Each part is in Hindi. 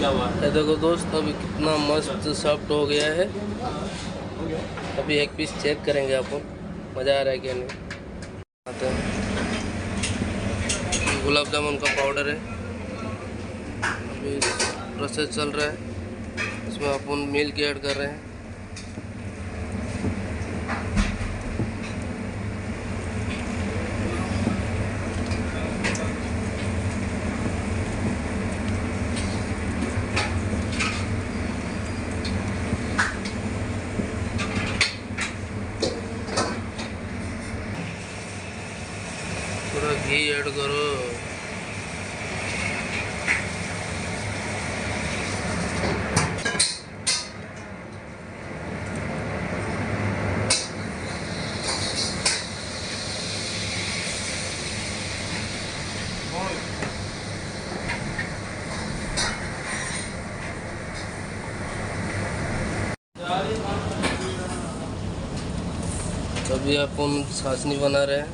ये देखो दोस्त, अभी कितना मस्त सॉफ्ट हो गया है। अभी एक पीस चेक करेंगे अपन, मज़ा आ रहा है क्या नहीं। आते हैं, गुलाब जामुन का पाउडर है, अभी प्रोसेस चल रहा है। इसमें अपन मिल्क ऐड कर रहे हैं। थोड़ा घी ऐड करो। अभी अपन चाशनी बना रहे हैं,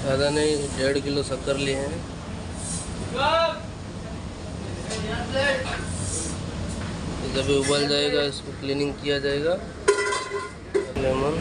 ज़्यादा नहीं, 1.5 किलो शक्कर लिए हैं। जब उबल जाएगा इसको क्लीनिंग किया जाएगा। लेमन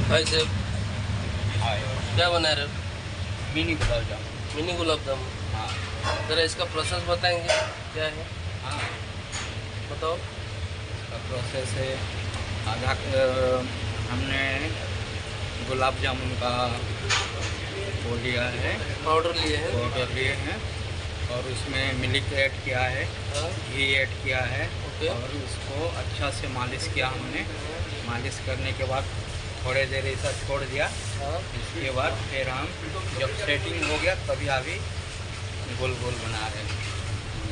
भाई साहब, क्या बना रहे हो? मिनी गुलाब जामुन। मिनी गुलाब जामुन। हाँ, ज़रा इसका प्रोसेस बताएंगे क्या है? हाँ, बताओ। इसका प्रोसेस है, हमने गुलाब जामुन का वो लिया है, पाउडर लिए हैं। पाउडर लिए हैं, और उसमें मिल्क ऐड किया है, हाँ, घी ऐड किया है, ओके। और उसको अच्छा से मालिश किया हमने। मालिश करने के बाद थोड़े देर ऐसा छोड़ दिया। हाँ, इसके बाद फिर हम जब सेटिंग हो गया तभी अभी गोल गोल बना रहे हैं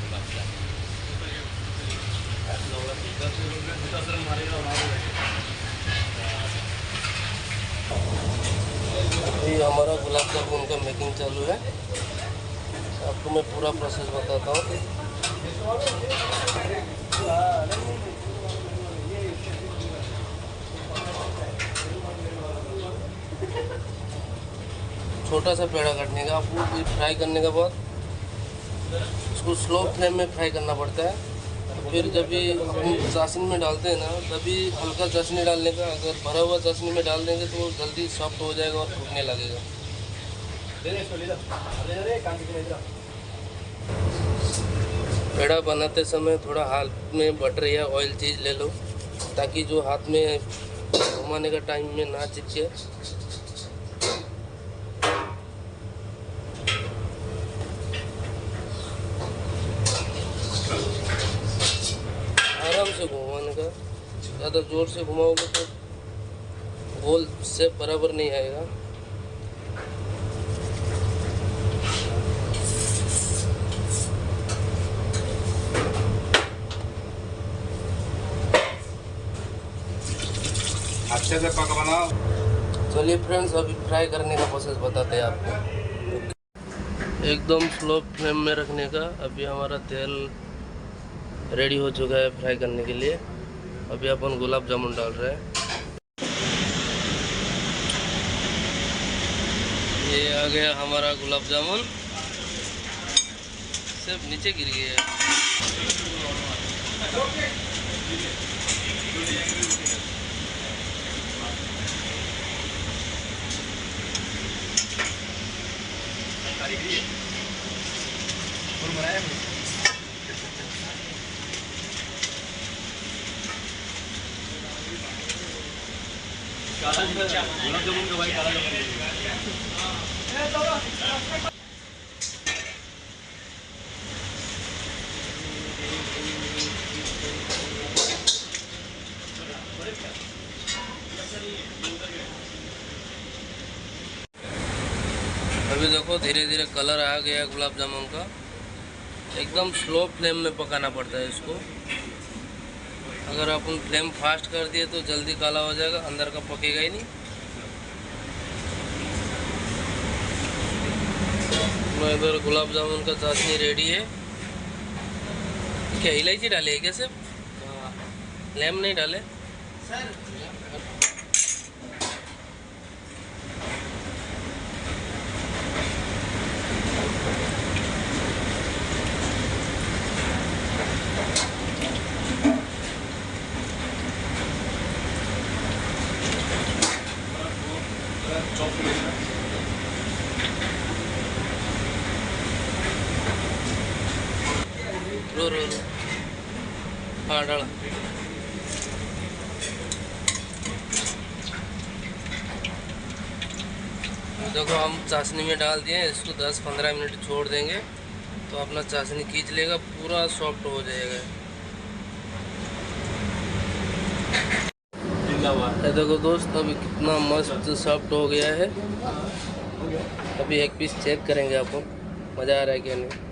गुलाब जामुन। अभी हमारा गुलाब जामुन का मेकिंग चालू है। आपको मैं पूरा प्रोसेस बताता हूँ। छोटा सा पेड़ा काटने का, आपको फिर फ्राई करने के बाद उसको स्लो फ्लेम में फ्राई करना पड़ता है। तो फिर जब भी हम चाशनी में डालते हैं ना, तभी हल्का चाशनी डालने का। अगर भरा हुआ चाशनी में डाल देंगे तो वो जल्दी सॉफ्ट हो जाएगा और फूटने लगेगा। पेड़ा बनाते समय थोड़ा हाथ में बटर या ऑयल चीज़ ले लो, ताकि जो हाथ में घुमाने का टाइम में ना चिपके। आराम से घुमाने का, ज़्यादा ज़ोर से घुमाओगे तो गोल से बराबर नहीं आएगा। अच्छे से पका बनाओ। चलिए फ्रेंड्स, अभी फ्राई करने का प्रोसेस बताते हैं आपको। एकदम स्लो फ्लेम में रखने का। अभी हमारा तेल रेडी हो चुका है फ्राई करने के लिए। अभी अपन गुलाब जामुन डाल रहे हैं। ये आ गया हमारा गुलाब जामुन, सिर्फ नीचे गिर गया है। गुलाब जामुन का भाई काला जामुन। अभी देखो धीरे धीरे कलर आ गया गुलाब जामुन का। एकदम स्लो फ्लेम में पकाना पड़ता है इसको। अगर अपन फ्लेम फास्ट कर दिए तो जल्दी काला हो जाएगा, अंदर का पकेगा ही नहीं। अपना इधर गुलाब जामुन का चाशनी रेडी है। क्या इलायची डाले है क्या? सिर्फ लेम नहीं डाले? रो रो रो, हाँ डाला। देखो हम चाशनी में डाल दिए, इसको 10-15 मिनट छोड़ देंगे तो अपना चाशनी खींच लेगा, पूरा सॉफ्ट हो जाएगा। ये देखो दोस्त, अभी कितना मस्त सॉफ्ट हो गया है। अभी एक पीस चेक करेंगे, आपको मज़ा आ रहा है क्या नहीं।